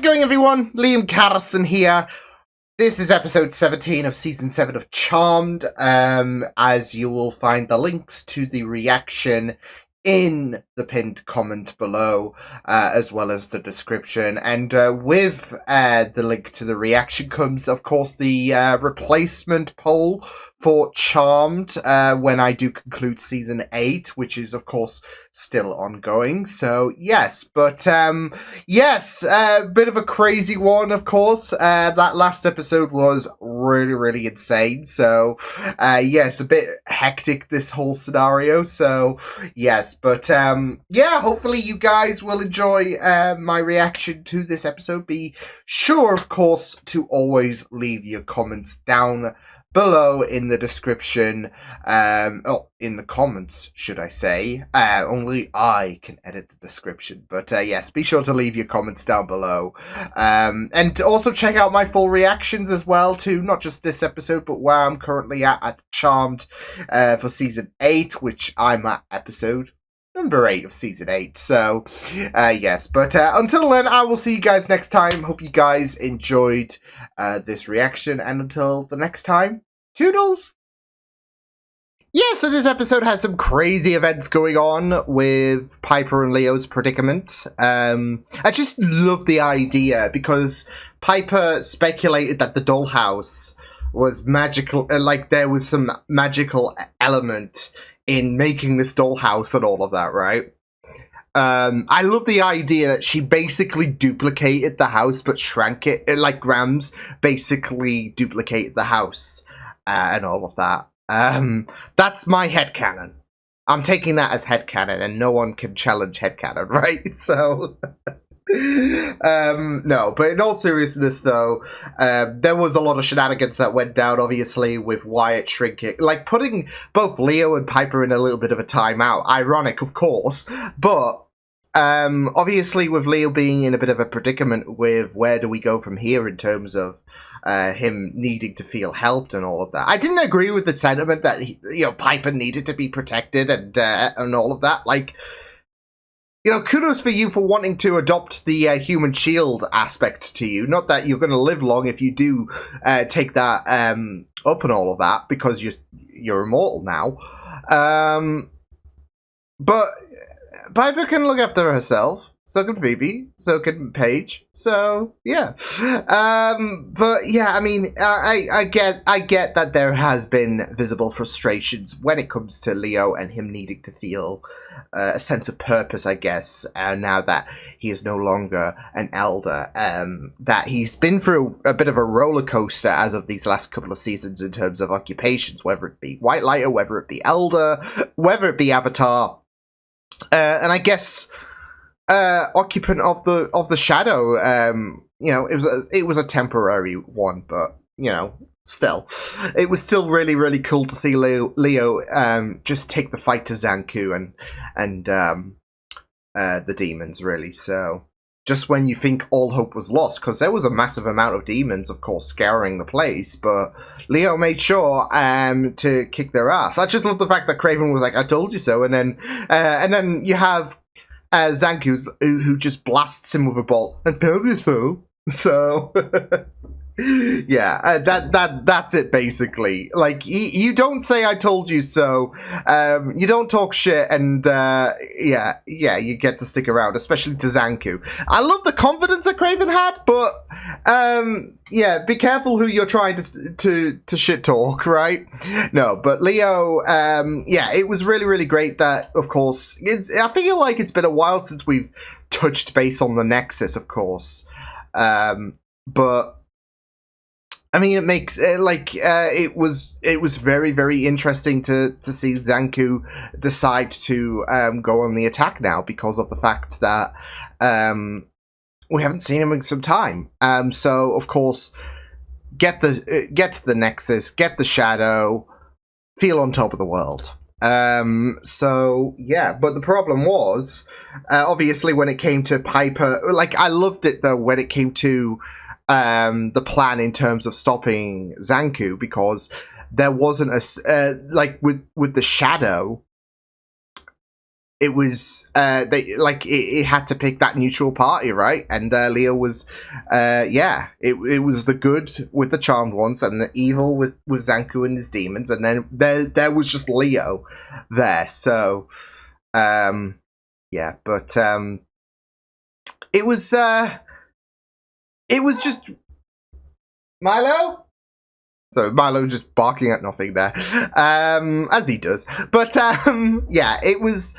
going, everyone? Liam Carson here. This is episode 17 of season 7 of Charmed. As you will find the links to the reaction in the pinned comment below, as well as the description. And with the link to the reaction comes, of course, the replacement poll for Charmed when I do conclude season 8, which is, of course, still ongoing. So, yes, but yes, a bit of a crazy one, of course. That last episode was really insane. So, yes, a bit hectic, this whole scenario. So, yes, but yeah, hopefully you guys will enjoy my reaction to this episode. Be sure, of course, to always leave your comments down below in the description, in the comments, should I say. Only I can edit the description, but yes, be sure to leave your comments down below. And also check out my full reactions as well to not just this episode, but where I'm currently at Charmed for season 8, which I'm at episode number 8 of season 8. So, yes. But until then, I will see you guys next time. Hope you guys enjoyed this reaction. And until the next time, toodles! Yeah, so this episode has some crazy events going on with Piper and Leo's predicament. I just love the idea because Piper speculated that the dollhouse was magical, like there was some magical element in making this dollhouse and all of that, right? I love the idea that she basically duplicated the house but shrank it, like Grams basically duplicated the house and all of that. That's my headcanon. I'm taking that as headcanon and no one can challenge headcanon, right? So no, but in all seriousness though, there was a lot of shenanigans that went down, obviously, with Wyatt shrinking, like putting both Leo and Piper in a little bit of a timeout. Ironic, of course, but obviously with Leo being in a bit of a predicament with where do we go from here in terms of him needing to feel helped and all of that. I didn't agree with the sentiment that Piper needed to be protected and all of that. Like, kudos for you for wanting to adopt the human shield aspect to you. Not that you're going to live long if you do take that up and all of that, because you're immortal now. But Piper can look after herself. So can Phoebe. So can Paige. So yeah. But yeah, I mean, I get that there has been visible frustrations when it comes to Leo and him needing to feel a sense of purpose, I guess, now that he is no longer an elder. That he's been through a bit of a roller coaster as of these last couple of seasons in terms of occupations, whether it be White Lighter, whether it be Elder, whether it be Avatar, and I guess occupant of the shadow. It was a temporary one, but still, it was still really cool to see Leo just take the fight to Zanku and the demons, really. So just when you think all hope was lost, because there was a massive amount of demons, of course, scouring the place, but Leo made sure to kick their ass. I just love the fact that Craven was like, "I told you so," and then you have Zanku who just blasts him with a bolt. "I told you so." So yeah, that's it basically. Like, you don't say "I told you so," you don't talk shit, and yeah, you get to stick around, especially to Zanku. I love the confidence that Craven had, but yeah, be careful who you're trying to shit talk, right? No, but Leo, yeah, it was really great that, of course, I feel like it's been a while since we've touched base on the Nexus, of course, but I mean, it makes it was very interesting to see Zanku decide to go on the attack now, because of the fact that we haven't seen him in some time. So of course, get to the Nexus, get the shadow, feel on top of the world. So yeah, but the problem was obviously when it came to Piper. Like, I loved it though when it came to the plan in terms of stopping Zanku, because there wasn't a like with the shadow, it was it had to pick that neutral party, right? And Leo was it was the good with the charmed ones and the evil with Zanku and his demons, and then there was just Leo there. So but it was just Milo. So Milo just barking at nothing there, as he does. But it was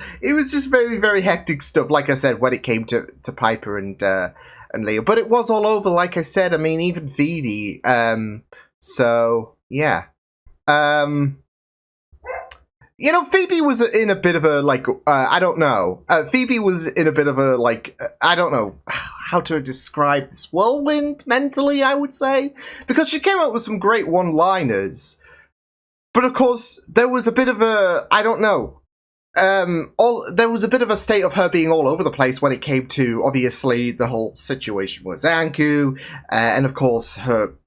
just very, very hectic stuff. Like I said, when it came to Piper and Leo, but it was all over. Like I said, I mean, even Phoebe. So yeah. Phoebe was in a bit of a, I don't know. Phoebe was in a bit of a, I don't know how to describe this whirlwind mentally, I would say. Because she came up with some great one-liners. But, of course, there was a bit of a, I don't know. There was a bit of a state of her being all over the place when it came to, obviously, the whole situation with Zanku. And, of course, her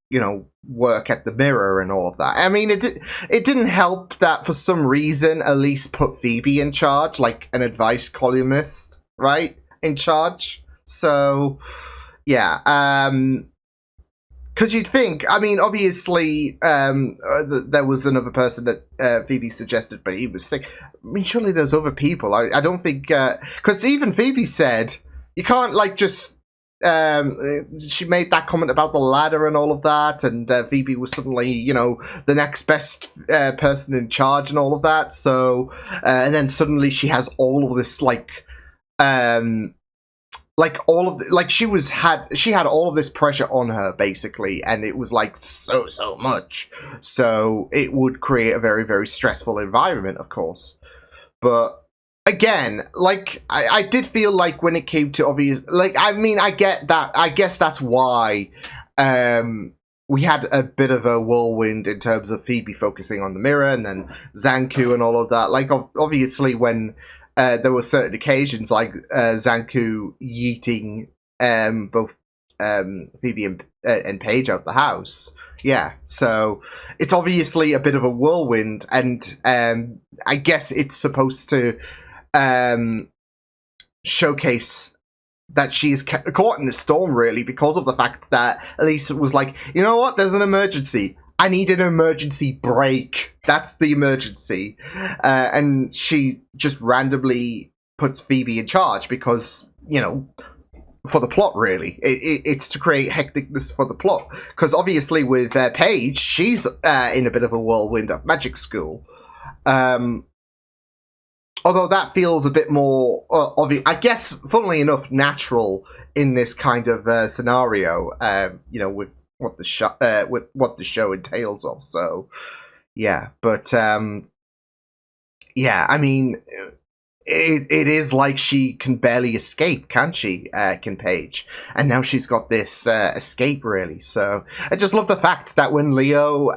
work at the Mirror and all of that. I mean, it didn't help that for some reason Elise put Phoebe in charge, like an advice columnist, right? In charge. So, yeah. Because you'd think, I mean, obviously, there was another person that Phoebe suggested, but he was sick. I mean, surely there's other people. I don't think, because even Phoebe said, you can't, just she made that comment about the ladder and all of that, and Phoebe was suddenly, the next best person in charge and all of that. So, and then suddenly she has all of this, she had all of this pressure on her basically, and it was so much. So it would create a very, very stressful environment, of course. But again, I did feel like when it came to obvious, I get that. I guess that's why we had a bit of a whirlwind in terms of Phoebe focusing on the Mirror and then Zanku and all of that. Obviously, when there were certain occasions like Zanku yeeting both Phoebe and Paige out the house. Yeah, so it's obviously a bit of a whirlwind, and I guess it's supposed to showcase that she's caught in a storm, really, because of the fact that Elisa was like, you know what, there's an emergency. I need an emergency break. That's the emergency. And she just randomly puts Phoebe in charge because, for the plot, really. It's to create hecticness for the plot. Because obviously with Paige, she's in a bit of a whirlwind at magic school. Although that feels a bit more obvious, I guess, funnily enough, natural in this kind of scenario. With what the show entails of. So, yeah, but yeah, I mean, it is like she can barely escape, can't she? Can Paige? And now she's got this escape, really. So I just love the fact that when Leo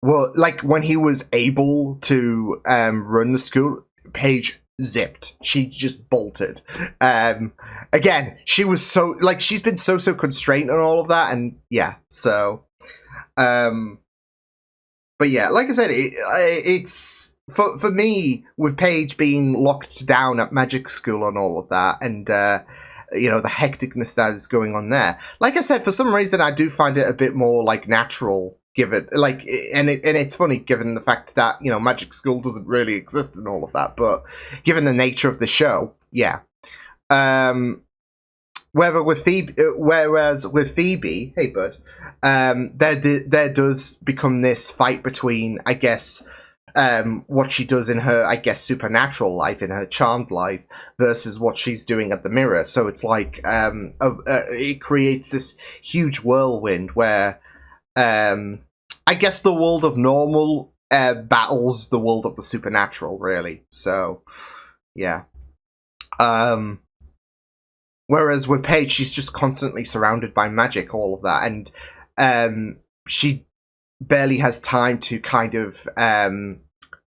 when he was able to run the school, Paige zipped. She just bolted. Again, she was so, she's been so constrained on all of that, and yeah, so, but yeah, like I said, it's, for me, with Paige being locked down at magic school and all of that, and, the hecticness that is going on there, like I said, for some reason, I do find it a bit more, natural, given, and it's funny, given the fact that, magic school doesn't really exist and all of that, but given the nature of the show, yeah. Whereas with Phoebe, hey bud, there does become this fight between, I guess, what she does in her, I guess, supernatural life, in her charmed life, versus what she's doing at the Mirror. So it's it creates this huge whirlwind where, I guess, the world of normal battles the world of the supernatural, really. So, yeah. Whereas with Paige, she's just constantly surrounded by magic, all of that, and she barely has time to kind of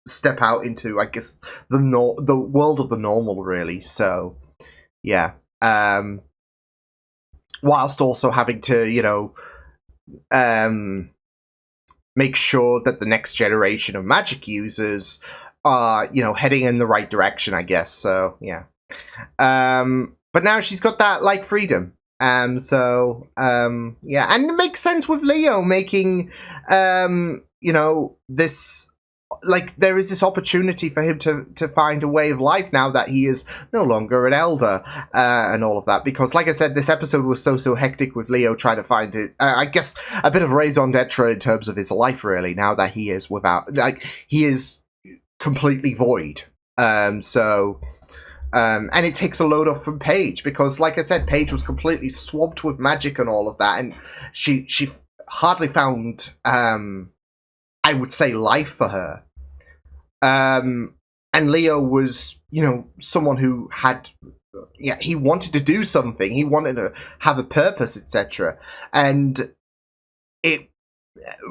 step out into, I guess, the world of the normal, really. So, yeah. Whilst also having to, make sure that the next generation of magic users are, you know, heading in the right direction, I guess. So yeah. But now she's got that like freedom. Yeah, and it makes sense with Leo making you know, this, like, there is this opportunity for him to find a way of life now that he is no longer an elder, and all of that, because like I said, this episode was so hectic with Leo trying to find it, I guess a bit of raison d'etre in terms of his life, really, now that he is without, like, he is completely void. And it takes a load off from Paige, because like I said, Paige was completely swamped with magic and all of that, and she hardly found I would say life for her. And Leo was, you know, someone who had, yeah, he wanted to do something, he wanted to have a purpose, etc. And it,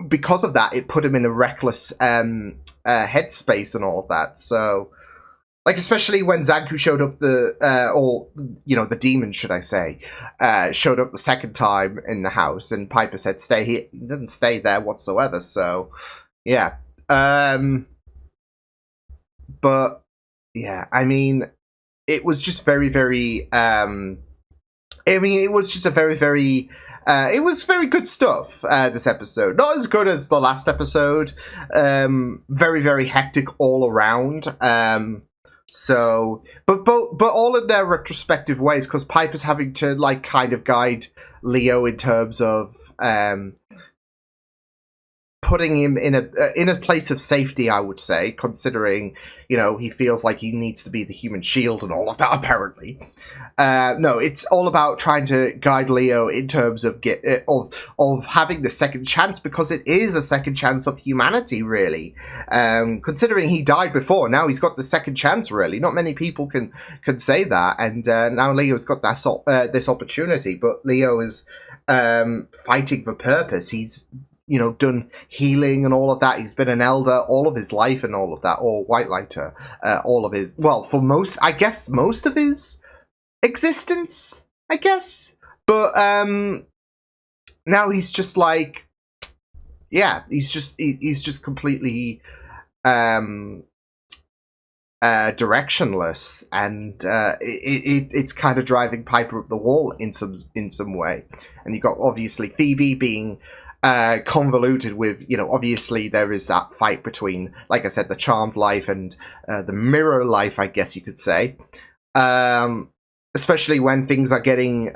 because of that, it put him in a reckless headspace and all of that. So, like, especially when Zanku showed up or, you know, the demon, should I say, showed up the second time in the house, and Piper said, stay here. He didn't stay there whatsoever, so, yeah. But, yeah, I mean, it was just very, very, it was just a very, very, it was very good stuff, this episode. Not as good as the last episode. Very, very hectic all around. So, but all in their retrospective ways, because Piper's having to, like, kind of guide Leo in terms of putting him in a place of safety, I would say, considering, you know, he feels like he needs to be the human shield and all of that, apparently. No, it's all about trying to guide Leo in terms of of having the second chance, because it is a second chance of humanity, really. Considering he died before, now he's got the second chance, really. Not many people can say that, and now Leo's got that this opportunity, but Leo is fighting for purpose. He's, you know, done healing and all of that. He's been an elder all of his life and all of that, or White Lighter, all of his, well, for most of his existence, I guess. But now he's just like, yeah, he's just completely directionless, and it's kind of driving Piper up the wall in some way. And you got obviously Phoebe being convoluted with, you know, obviously there is that fight between, like I said, the charmed life and the mirror life, I guess you could say. Especially when things are getting,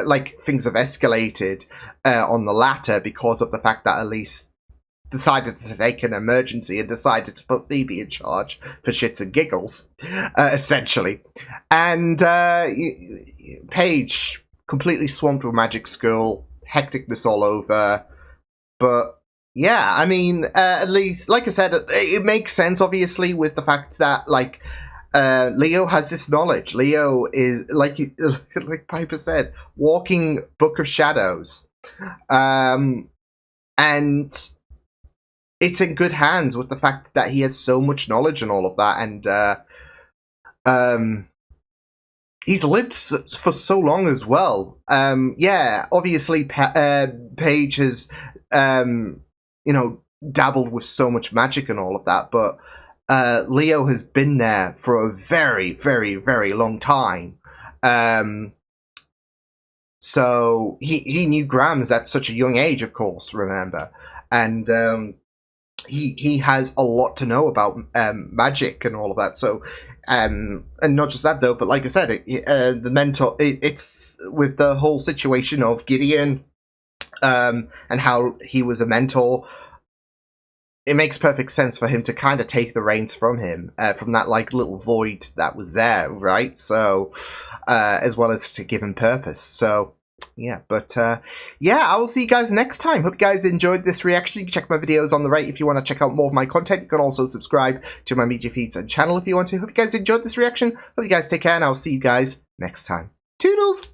like, things have escalated on the latter, because of the fact that Elise decided to take an emergency and decided to put Phoebe in charge for shits and giggles, essentially. And Paige, completely swamped with magic school, hecticness all over. But yeah, I mean, at least, like I said, it makes sense, obviously, with the fact that, like, Leo has this knowledge. Leo is, like Piper said, walking Book of Shadows. And it's in good hands with the fact that he has so much knowledge and all of that. And he's lived for so long as well. Yeah, obviously, Paige has, you know, dabbled with so much magic and all of that, but Leo has been there for a very, very, very long time. So he knew Grams at such a young age, of course, remember. And he has a lot to know about magic and all of that. So, and not just that though, but like I said, the mentor, it's with the whole situation of Gideon, and how he was a mentor. It makes perfect sense for him to kind of take the reins from him, from that, like, little void that was there, right? So, as well as to give him purpose. So, yeah, but, yeah, I will see you guys next time. Hope you guys enjoyed this reaction. You can check my videos on the right if you want to check out more of my content. You can also subscribe to my media feeds and channel if you want to. Hope you guys enjoyed this reaction. Hope you guys take care, and I'll see you guys next time. Toodles!